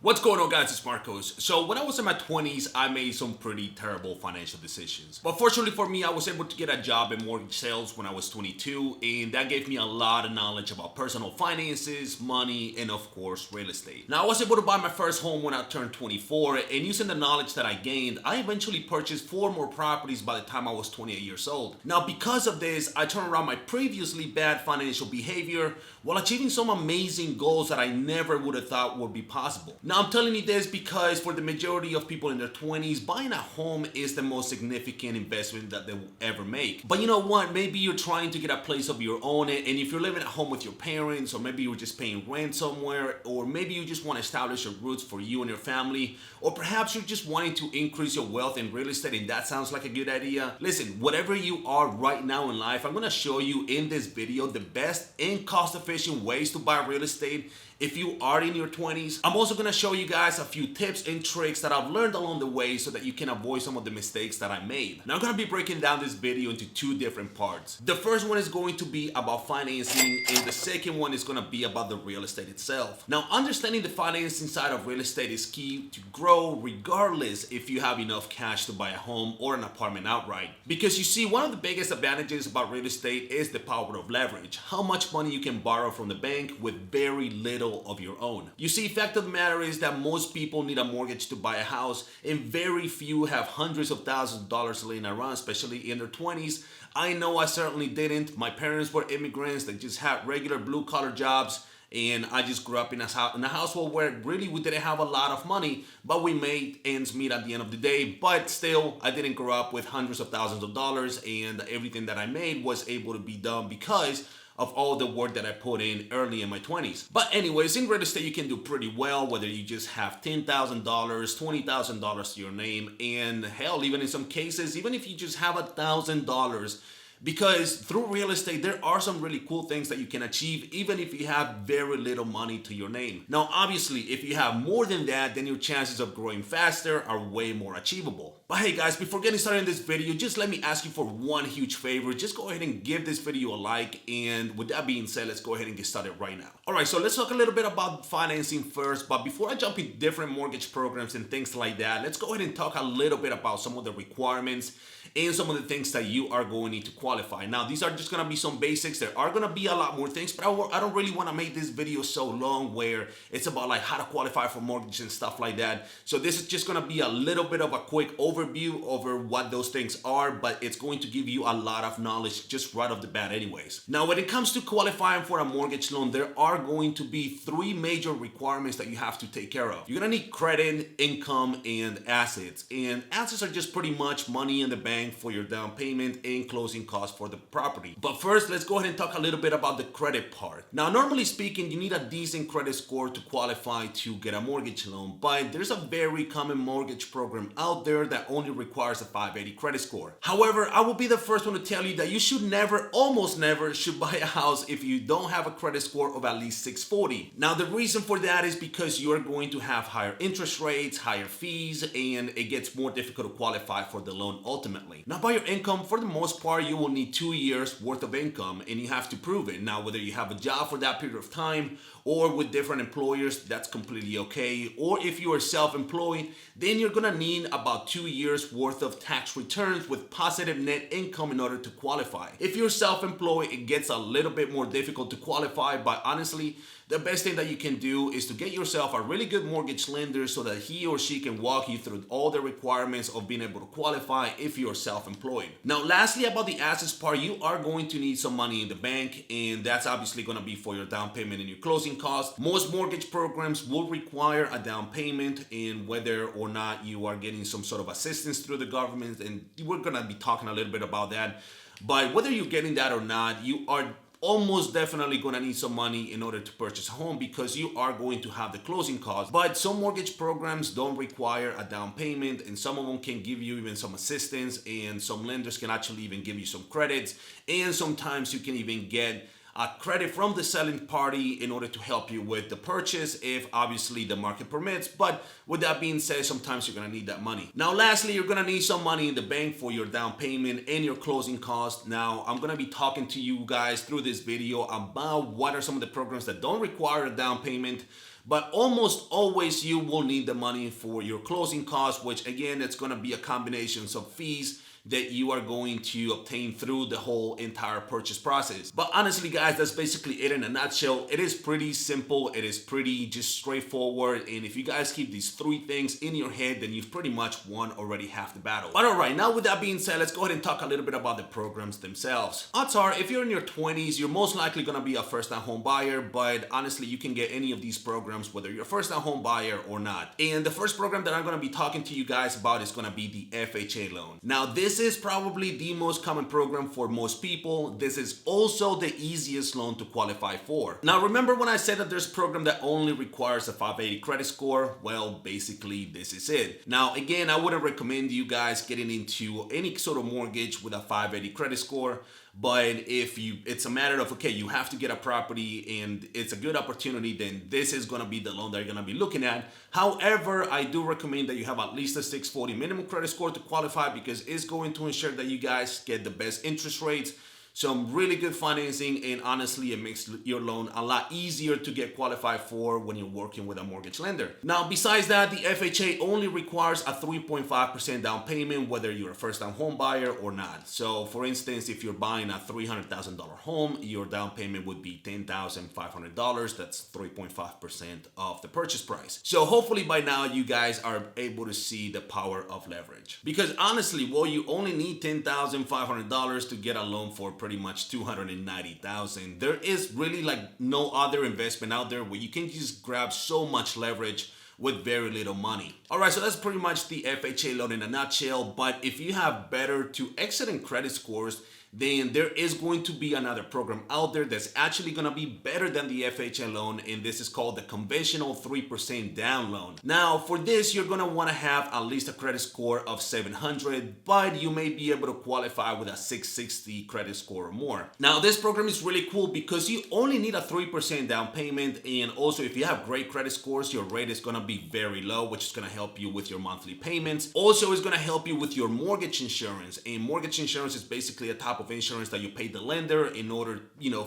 What's going on, guys? It's Marcos. So when I was in my 20s, I made some pretty terrible financial decisions. But fortunately for me, I was able to get a job in mortgage sales when I was 22, and that gave me a lot of knowledge about personal finances, money, and of course, real estate. Now, I was able to buy my first home when I turned 24, and using the knowledge that I gained, I eventually purchased 4 more properties by the time I was 28 years old. Now, because of this, I turned around my previously bad financial behavior while achieving some amazing goals that I never would have thought would be possible. Now, I'm telling you this because for the majority of people in their 20s, buying a home is the most significant investment that they will ever make. But you know what? Maybe you're trying to get a place of your own, and if you're living at home with your parents, or maybe you're just paying rent somewhere, or maybe you just want to establish your roots for you and your family, or perhaps you're just wanting to increase your wealth in real estate and that sounds like a good idea. Listen, whatever you are right now in life, I'm going to show you in this video the best and cost-efficient ways to buy real estate if you are in your 20s. I'm also going to show you guys a few tips and tricks that I've learned along the way so that you can avoid some of the mistakes that I made. Now, I'm going to be breaking down this video into 2 different parts. The first one is going to be about financing, and the second one is going to be about the real estate itself. Now, understanding the financing side of real estate is key to grow regardless if you have enough cash to buy a home or an apartment outright. Because you see, one of the biggest advantages about real estate is the power of leverage. How much money you can borrow from the bank with very little of your own. You see, fact of the matter is that most people need a mortgage to buy a house, and very few have hundreds of thousands of dollars laying around, especially in their 20s. I know I certainly didn't. My parents were immigrants that just had regular blue-collar jobs, and I just grew up in a household where really we didn't have a lot of money, but we made ends meet at the end of the day. But still, I didn't grow up with hundreds of thousands of dollars, and everything that I made was able to be done because of all the work that I put in early in my 20s. But anyways, in real estate, you can do pretty well, whether you just have $10,000, $20,000 to your name, and hell, even in some cases, even if you just have $1,000, because through real estate, there are some really cool things that you can achieve even if you have very little money to your name. Now, obviously, if you have more than that, then your chances of growing faster are way more achievable. But hey guys, before getting started in this video, just let me ask you for one huge favor. Just go ahead and give this video a like, and with that being said, let's go ahead and get started right now. Alright, so let's talk a little bit about financing first, but before I jump into different mortgage programs and things like that, let's go ahead and talk a little bit about some of the requirements and some of the things that you are going to need to qualify. Now, these are just going to be some basics. There are going to be a lot more things, but I don't really want to make this video so long where it's about like how to qualify for mortgage and stuff like that. So this is just going to be a little bit of a quick overview over what those things are, but it's going to give you a lot of knowledge just right off the bat anyways. Now, when it comes to qualifying for a mortgage loan, there are going to be 3 major requirements that you have to take care of. You're going to need credit, income, and assets. And assets are just pretty much money in the bank for your down payment and closing costs for the property. But first, let's go ahead and talk a little bit about the credit part. Now, normally speaking, you need a decent credit score to qualify to get a mortgage loan, but there's a very common mortgage program out there that only requires a 580 credit score. However, I will be the first one to tell you that you should never, almost never, should buy a house if you don't have a credit score of at least 640. Now, the reason for that is because you're going to have higher interest rates, higher fees, and it gets more difficult to qualify for the loan ultimately. Now, by your income, for the most part, you will need 2 years worth of income, and you have to prove it. Now, whether you have a job for that period of time or with different employers, that's completely okay. Or if you are self-employed, then you're gonna need about 2 years worth of tax returns with positive net income in order to qualify. If you're self-employed, it gets a little bit more difficult to qualify, but honestly, the best thing that you can do is to get yourself a really good mortgage lender so that he or she can walk you through all the requirements of being able to qualify if you're self-employed. Now, lastly, about the assets part, you are going to need some money in the bank, and that's obviously going to be for your down payment and your closing costs. Most mortgage programs will require a down payment, and whether or not you are getting some sort of assistance through the government, and we're going to be talking a little bit about that. But whether you're getting that or not, you are almost definitely going to need some money in order to purchase a home because you are going to have the closing costs. But some mortgage programs don't require a down payment, and some of them can give you even some assistance, and some lenders can actually even give you some credits, and sometimes you can even get a credit from the selling party in order to help you with the purchase if obviously the market permits. But with that being said, sometimes you're going to need that money. Now, lastly, you're going to need some money in the bank for your down payment and your closing costs. Now, I'm going to be talking to you guys through this video about what are some of the programs that don't require a down payment But almost always you will need the money for your closing costs, which again, it's going to be a combination of fees that you are going to obtain through the whole entire purchase process. But honestly, guys, that's basically it in a nutshell. It is pretty simple. It is pretty just straightforward. And if you guys keep these three things in your head, then you've pretty much won already half the battle. But all right, now with that being said, let's go ahead and talk a little bit about the programs themselves. Odds are, if you're in your 20s, you're most likely going to be a first-time home buyer. But honestly, you can get any of these programs, whether you're a first-time home buyer or not. And the first program that I'm going to be talking to you guys about is going to be the FHA loan. Now, this is probably the most common program for most people. This is also the easiest loan to qualify for. Now, remember when I said that there's a program that only requires a 580 credit score? Well, basically this is it. Now, again, I wouldn't recommend you guys getting into any sort of mortgage with a 580 credit score. But if it's a matter of, okay, you have to get a property and it's a good opportunity, then this is going to be the loan that you're going to be looking at. However, I do recommend that you have at least a 640 minimum credit score to qualify, because it's going to ensure that you guys get the best interest rates, some really good financing, and honestly, it makes your loan a lot easier to get qualified for when you're working with a mortgage lender. Now, besides that, the FHA only requires a 3.5% down payment, whether you're a first-time home buyer or not. So, for instance, if you're buying a $300,000 home, your down payment would be $10,500. That's 3.5% of the purchase price. So, hopefully by now, you guys are able to see the power of leverage. Because honestly, well, you only need $10,500 to get a loan for pretty much $290,000. There is really like no other investment out there where you can just grab so much leverage with very little money. All right, so that's pretty much the FHA loan in a nutshell. But if you have better to excellent credit scores, then there is going to be another program out there that's actually going to be better than the FHA loan, and this is called the conventional 3% down loan. Now, for this, you're going to want to have at least a credit score of 700, but you may be able to qualify with a 660 credit score or more. Now, this program is really cool because you only need a 3% down payment, and also if you have great credit scores, your rate is going to be very low, which is going to help you with your monthly payments. Also, it's going to help you with your mortgage insurance, and mortgage insurance is basically a type of insurance that you pay the lender in order,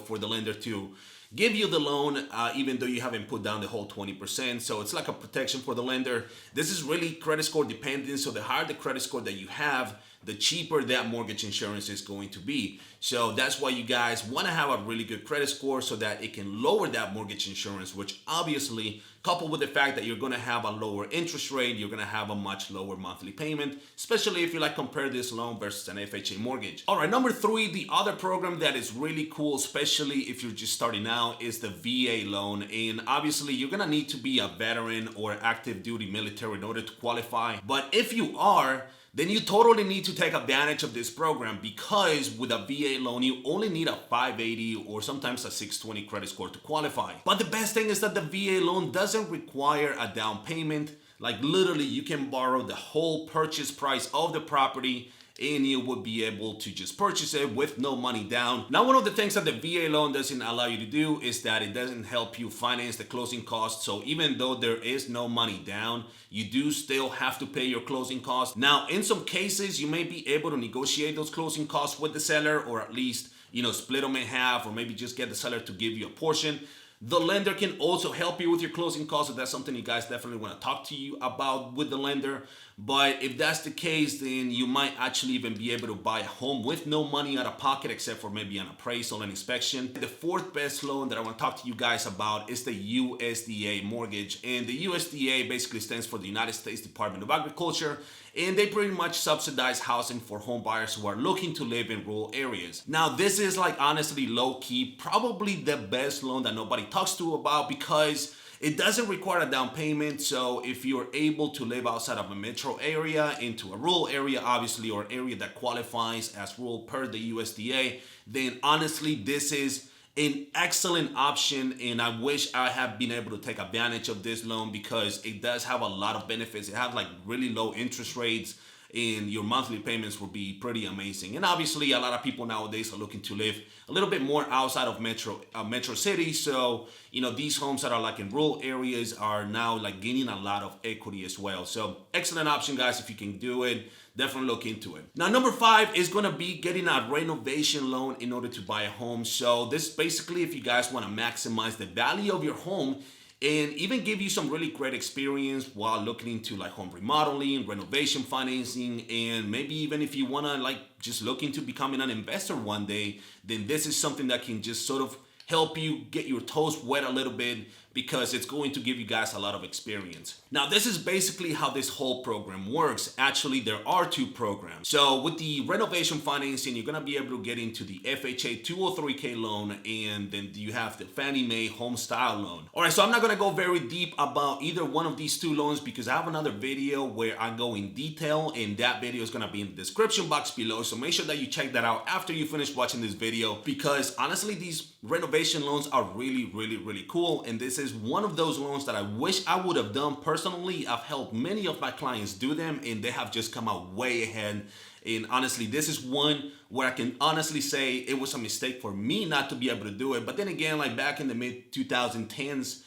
for the lender to give you the loan, even though you haven't put down the whole 20%. So it's like a protection for the lender. This is really credit score dependent. So the higher the credit score that you have, the cheaper that mortgage insurance is going to be. So that's why you guys want to have a really good credit score so that it can lower that mortgage insurance, which obviously, coupled with the fact that you're going to have a lower interest rate, you're going to have a much lower monthly payment, especially if you compare this loan versus an FHA mortgage. All right, number 3, the other program that is really cool, especially if you're just starting out, is the VA loan. And obviously, you're going to need to be a veteran or active duty military in order to qualify. But if you are, then you totally need to take advantage of this program, because with a VA loan, you only need a 580 or sometimes a 620 credit score to qualify. But the best thing is that the VA loan doesn't require a down payment. Like literally, you can borrow the whole purchase price of the property and you would be able to just purchase it with no money down. Now, one of the things that the VA loan doesn't allow you to do is that it doesn't help you finance the closing costs. So even though there is no money down, you do still have to pay your closing costs. Now, in some cases, you may be able to negotiate those closing costs with the seller, or at least, split them in half, or maybe just get the seller to give you a portion. The lender can also help you with your closing costs if that's something you guys definitely want to talk to you about with the lender. But if that's the case, then you might actually even be able to buy a home with no money out of pocket, except for maybe an appraisal and inspection. The fourth best loan that I want to talk to you guys about is the USDA mortgage. And the USDA basically stands for the United States Department of Agriculture. And they pretty much subsidize housing for home buyers who are looking to live in rural areas. Now, this is honestly low-key, probably the best loan that nobody talks to about, because it doesn't require a down payment. So if you're able to live outside of a metro area into a rural area, obviously, or area that qualifies as rural per the USDA, then honestly, this is an excellent option, and I wish I had been able to take advantage of this loan, because it does have a lot of benefits. It has really low interest rates, and your monthly payments will be pretty amazing. And obviously, a lot of people nowadays are looking to live a little bit more outside of metro cities. So, these homes that are in rural areas are now gaining a lot of equity as well. So excellent option, guys. If you can do it, definitely look into it. Now, number 5 is going to be getting a renovation loan in order to buy a home. So this basically, if you guys want to maximize the value of your home, and even give you some really great experience while looking into like home remodeling, renovation financing, and maybe even if you want to like just look into becoming an investor one day, then this is something that can just sort of help you get your toes wet a little bit, because it's going to give you guys a lot of experience. Now, this is basically how this whole program works. Actually, there are two programs. So with the renovation financing, you're gonna be able to get into the FHA 203K loan, and then you have the Fannie Mae home style loan. All right, so I'm not gonna go very deep about either one of these two loans because I have another video where I go in detail, and that video is gonna be in the description box below. So make sure that you check that out after you finish watching this video, because honestly, these renovation loans are really cool, and this is one of those loans that I wish I would have done personally. I've helped many of my clients do them, and they have just come out way ahead. And honestly, this is one where I can honestly say it was a mistake for me not to be able to do it. But then again, like back in the mid 2010s,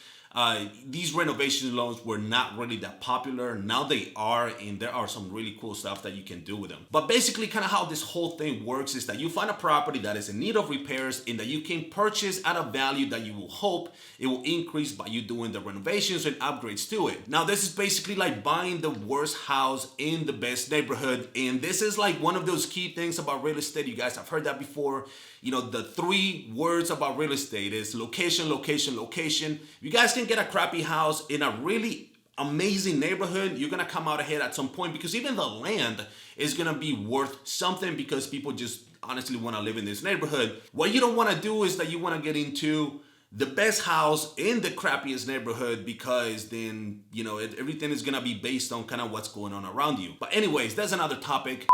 these renovation loans were not really that popular. Now they are, and there are some really cool stuff that you can do with them. But basically, kind of how this whole thing works is that you find a property that is in need of repairs and that you can purchase at a value that you will hope it will increase by you doing the renovations and upgrades to it. Now, this is basically like buying the worst house in the best neighborhood, and this is like one of those key things about real estate. You guys have heard that before. You know, the three words about real estate is location, location, location. You guys can get a crappy house in a really amazing neighborhood, you're gonna come out ahead at some point, because even the land is gonna be worth something because people just honestly wanna live in this neighborhood. What you don't wanna do is that you wanna get into the best house in the crappiest neighborhood, because then, you know, everything is gonna be based on kind of what's going on around you. But anyways, that's another topic.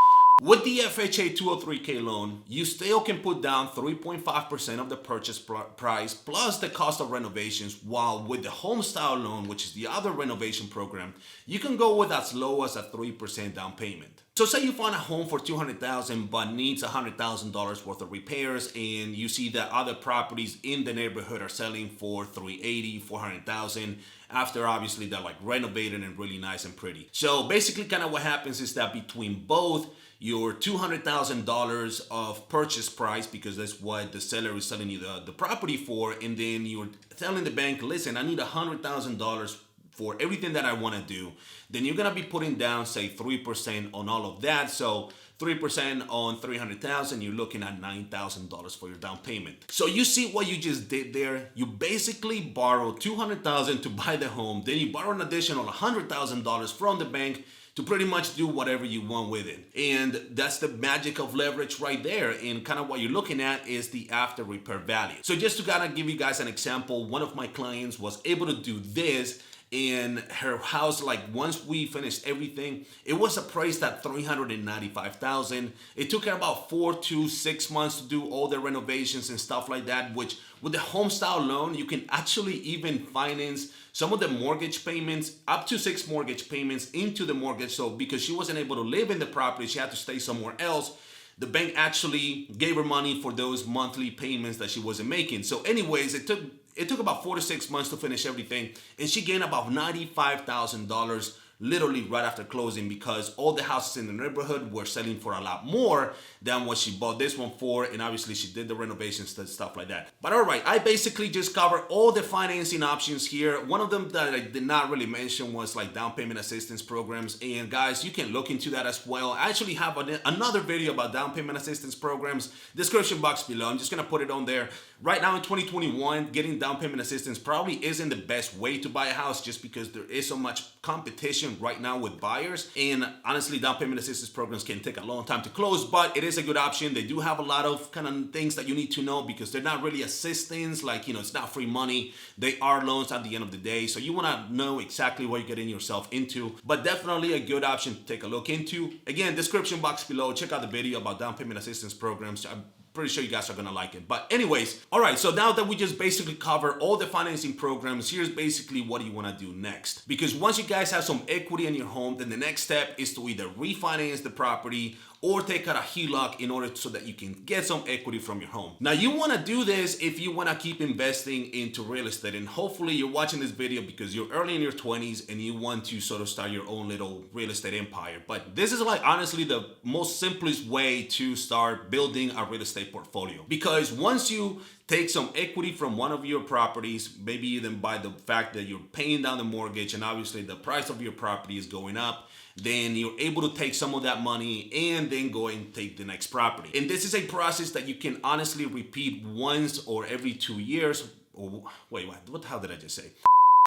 With the FHA 203K loan, you still can put down 3.5% of the purchase price plus the cost of renovations, while with the home style loan, which is the other renovation program, you can go with as low as a 3% down payment. So say you find a home for $200,000 but needs $100,000 worth of repairs, and you see that other properties in the neighborhood are selling for $380,000, $400,000 after obviously they're like renovated and really nice and pretty. So basically kind of what happens is that between both your $200,000 of purchase price, because that's what the seller is selling you the property for, and then you're telling the bank, listen, I need $100,000 for everything that I want to do, then you're gonna be putting down, say, 3% on all of that. So 3% on $300,000, you're looking at $9,000 for your down payment. So you see what you just did there? You basically borrowed $200,000 to buy the home, then you borrow an additional $100,000 from the bank to pretty much do whatever you want with it. And that's the magic of leverage right there. And kind of what you're looking at is the after repair value. So just to kind of give you guys an example, one of my clients was able to do this in her house. Like once we finished everything, it was appraised at $395,000. It took her about 4 to 6 months to do all the renovations and stuff like that, which with the home style loan, you can actually even finance some of the mortgage payments, up to 6 mortgage payments into the mortgage. So because she wasn't able to live in the property, she had to stay somewhere else. The bank actually gave her money for those monthly payments that she wasn't making. So anyways, it took about 4 to 6 months to finish everything, and she gained about $95,000 literally right after closing, because all the houses in the neighborhood were selling for a lot more than what she bought this one for, and obviously she did the renovations and stuff like that. But all right, I basically just covered all the financing options here. One of them that I did not really mention was like down payment assistance programs, and guys, you can look into that as well. I actually have another video about down payment assistance programs, description box below. I'm just gonna put it on there. Right now in 2021, getting down payment assistance probably isn't the best way to buy a house, just because there is so much competition right now with buyers, and honestly down payment assistance programs can take a long time to close, but it is a good option. They do have a lot of kind of things that you need to know, because they're not really assistance, like, you know, it's not free money. They are loans at the end of the day, so you want to know exactly what you're getting yourself into. But definitely a good option to take a look into. Again, description box below, check out the video about down payment assistance programs. I'm pretty sure you guys are gonna like it. But anyways, all right, so now that we just basically cover all the financing programs, here's basically what you want to do next. Because once you guys have some equity in your home, then the next step is to either refinance the property or take out a HELOC in order so that you can get some equity from your home. Now, you want to do this if you want to keep investing into real estate, and hopefully you're watching this video because you're early in your 20s and you want to sort of start your own little real estate empire. But this is like honestly the most simplest way to start building a real estate portfolio, because once you take some equity from one of your properties, maybe even by the fact that you're paying down the mortgage and obviously the price of your property is going up, then you're able to take some of that money and then go and take the next property. And this is a process that you can honestly repeat once or every 2 years. Or wait, what the hell did I just say?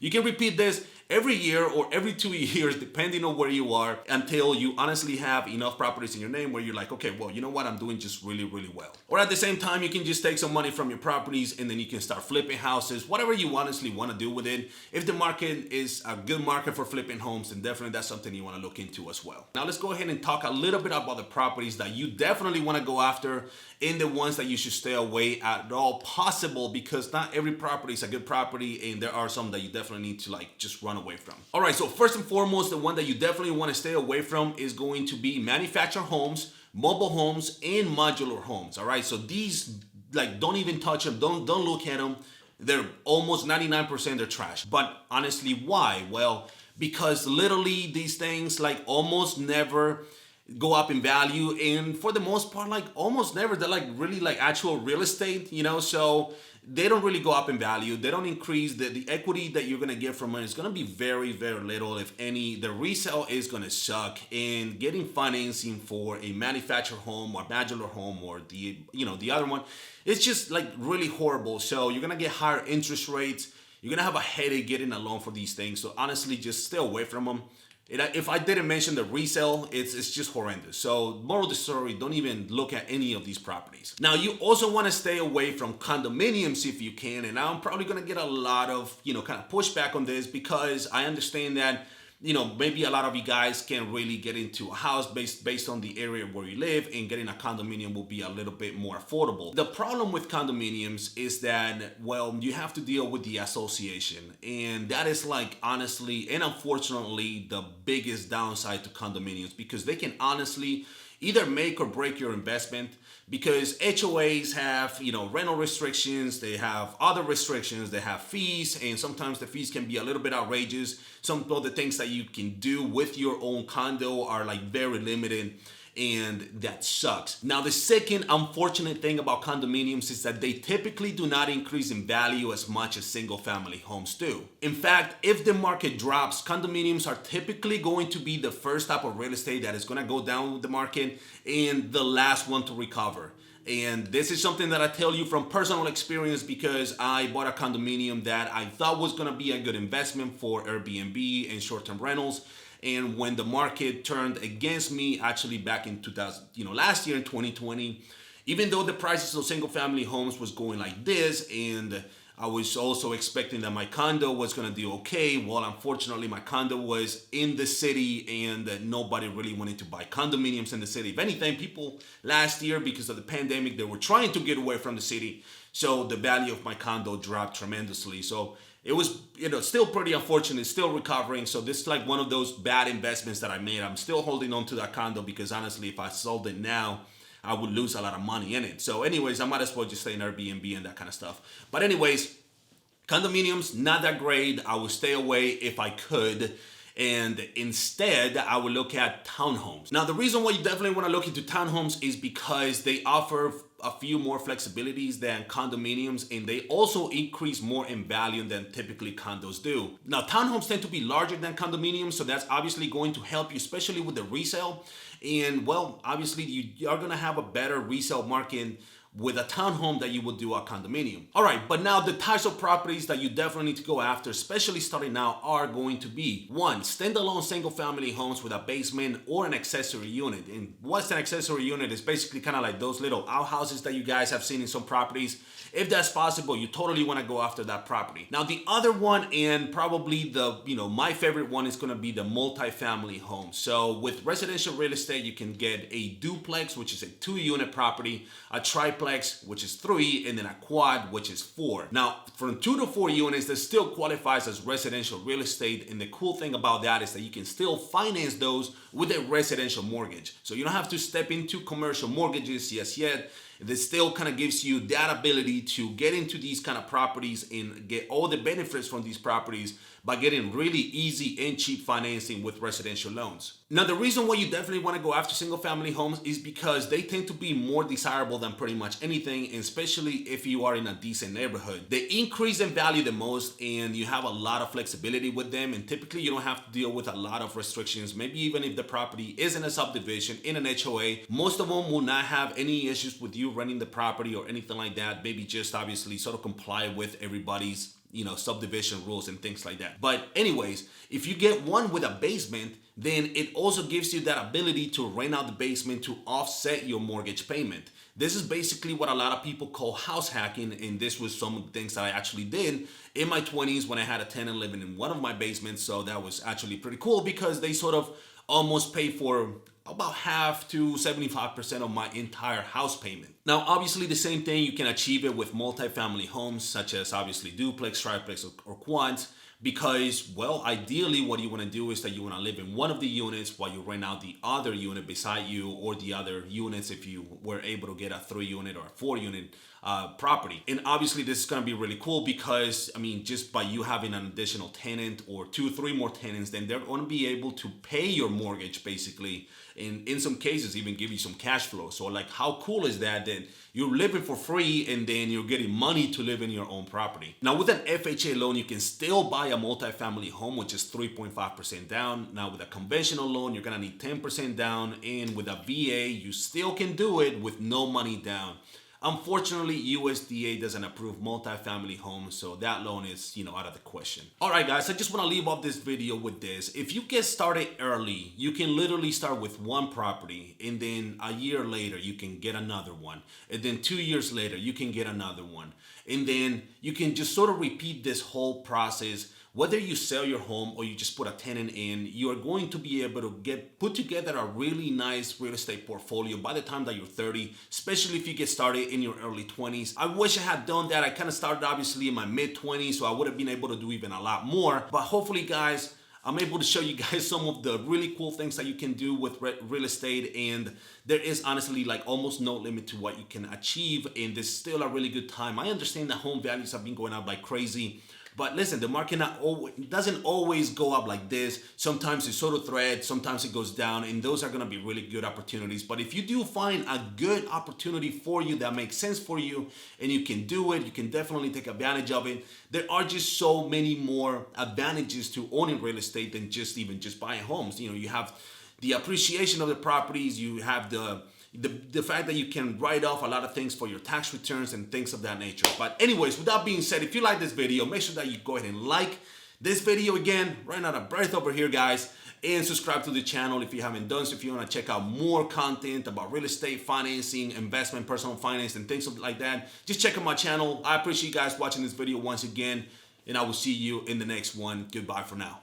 You can repeat this every year or every 2 years, depending on where you are, until you honestly have enough properties in your name where you're like, okay, well, you know what? I'm doing just really, really well. Or at the same time, you can just take some money from your properties and then you can start flipping houses, whatever you honestly want to do with it. If the market is a good market for flipping homes, then definitely that's something you want to look into as well. Now let's go ahead and talk a little bit about the properties that you definitely want to go after and the ones that you should stay away at all possible, because not every property is a good property and there are some that you definitely need to like just run away from. All right, so first and foremost, the one that you definitely want to stay away from is going to be manufactured homes, mobile homes, and modular homes. All right, so these, like, don't even touch them, don't look at them. They're almost 99% they're trash. But honestly, why? Well, because literally these things like almost never go up in value, and for the most part, like almost never, they're like really like actual real estate, you know, so they don't really go up in value. They don't increase. The equity that you're gonna get from it is gonna be very, very little, if any. The resale is gonna suck, and getting financing for a manufactured home or modular home or the other one, it's just like really horrible. So you're gonna get higher interest rates. You're gonna have a headache getting a loan for these things. So honestly, just stay away from them. If I didn't mention the resale, it's just horrendous. So moral of the story, don't even look at any of these properties. Now, you also want to stay away from condominiums if you can. And I'm probably going to get a lot of, kind of pushback on this, because I understand that, maybe a lot of you guys can't really get into a house based on the area where you live, and getting a condominium will be a little bit more affordable. The problem with condominiums is that, well, you have to deal with the association, and that is like honestly and unfortunately the biggest downside to condominiums, because they can honestly either make or break your investment, because HOAs have, rental restrictions, they have other restrictions, they have fees, and sometimes the fees can be a little bit outrageous. Some of the things that you can do with your own condo are like very limited, and that sucks. Now, the second unfortunate thing about condominiums is that they typically do not increase in value as much as single family homes do. In fact, if the market drops, condominiums are typically going to be the first type of real estate that is going to go down with the market and the last one to recover. And this is something that I tell you from personal experience, because I bought a condominium that I thought was going to be a good investment for Airbnb and short-term rentals. And when the market turned against me, actually back in last year in 2020, even though the prices of single family homes was going like this, and I was also expecting that my condo was going to do okay. Well, unfortunately, my condo was in the city, and nobody really wanted to buy condominiums in the city. If anything, people last year, because of the pandemic, they were trying to get away from the city. So the value of my condo dropped tremendously. So it was, still pretty unfortunate, still recovering. So this is like one of those bad investments that I made. I'm still holding on to that condo, because honestly, if I sold it now, I would lose a lot of money in it. So anyways, I might as well just stay in Airbnb and that kind of stuff. But anyways, condominiums, not that great. I would stay away if I could. And instead, I would look at townhomes. Now, the reason why you definitely want to look into townhomes is because they offer a few more flexibilities than condominiums, and they also increase more in value than typically condos do. Now, townhomes tend to be larger than condominiums, so that's obviously going to help you, especially with the resale. And well, obviously you are going to have a better resale market with a townhome that you would do a condominium. All right, but now the types of properties that you definitely need to go after, especially starting now, are going to be: one, standalone single family homes with a basement or an accessory unit. And what's an accessory unit? Is basically kind of like those little outhouses that you guys have seen in some properties. If that's possible, you totally want to go after that property. Now, the other one, and probably my favorite one, is going to be the multifamily home. So with residential real estate, you can get a duplex, which is a 2-unit property, a triplex, which is 3, and then a quad, which is 4. Now, from 2 to 4 units, that still qualifies as residential real estate. And the cool thing about that is that you can still finance those with a residential mortgage. So you don't have to step into commercial mortgages yet. This still kind of gives you that ability to get into these kind of properties and get all the benefits from these properties, by getting really easy and cheap financing with residential loans. Now, the reason why you definitely want to go after single family homes is because they tend to be more desirable than pretty much anything, and especially if you are in a decent neighborhood. They increase in value the most, and you have a lot of flexibility with them, and typically you don't have to deal with a lot of restrictions. Maybe even if the property is in a subdivision, in an HOA, most of them will not have any issues with you renting the property or anything like that. Maybe just obviously sort of comply with everybody's subdivision rules and things like that. But anyways, if you get one with a basement, then it also gives you that ability to rent out the basement to offset your mortgage payment. This is basically what a lot of people call house hacking, and this was some of the things that I actually did in my 20s when I had a tenant living in one of my basements. So that was actually pretty cool because they sort of almost pay for about half to 75% of my entire house payment. Now, obviously the same thing, you can achieve it with multifamily homes, such as obviously duplex, triplex, or quads, because, well, ideally what you want to do is that you want to live in one of the units while you rent out the other unit beside you, or the other units if you were able to get a 3-unit or a 4-unit property. And obviously this is going to be really cool because, I mean, just by you having an additional tenant or 2-3 more tenants, then they're going to be able to pay your mortgage basically, and in some cases even give you some cash flow. So like, how cool is that you're living for free and then you're getting money to live in your own property? Now, with an FHA loan, you can still buy a multifamily home, which is 3.5% down. Now, with a conventional loan, you're gonna need 10% down, and with a VA, you still can do it with no money down. Unfortunately, USDA doesn't approve multifamily homes, so that loan is, out of the question. All right, guys, I just want to leave off this video with this. If you get started early, you can literally start with one property, and then a year later, you can get another one. And then 2 years later, you can get another one. And then you can just sort of repeat this whole process. Whether you sell your home or you just put a tenant in, you are going to be able to put together a really nice real estate portfolio by the time that you're 30, especially if you get started in your early 20s. I wish I had done that. I kind of started obviously in my mid 20s, so I would have been able to do even a lot more. But hopefully, guys, I'm able to show you guys some of the really cool things that you can do with real estate, and there is honestly like almost no limit to what you can achieve, and this is still a really good time. I understand that home values have been going up like crazy, but listen, the market doesn't always go up like this. Sometimes it's sort of thread, sometimes it goes down, and those are gonna be really good opportunities. But if you do find a good opportunity for you that makes sense for you and you can do it, you can definitely take advantage of it. There are just so many more advantages to owning real estate than just buying homes. You have the appreciation of the properties, you have the fact that you can write off a lot of things for your tax returns and things of that nature. But anyways, with that being said, if you like this video, make sure that you go ahead and like this video. Again, running out of breath over here, guys, and subscribe to the channel if you haven't done so. If you want to check out more content about real estate, financing, investment, personal finance, and things like that, just check out my channel. I appreciate you guys watching this video once again, and I will see you in the next one. Goodbye for now.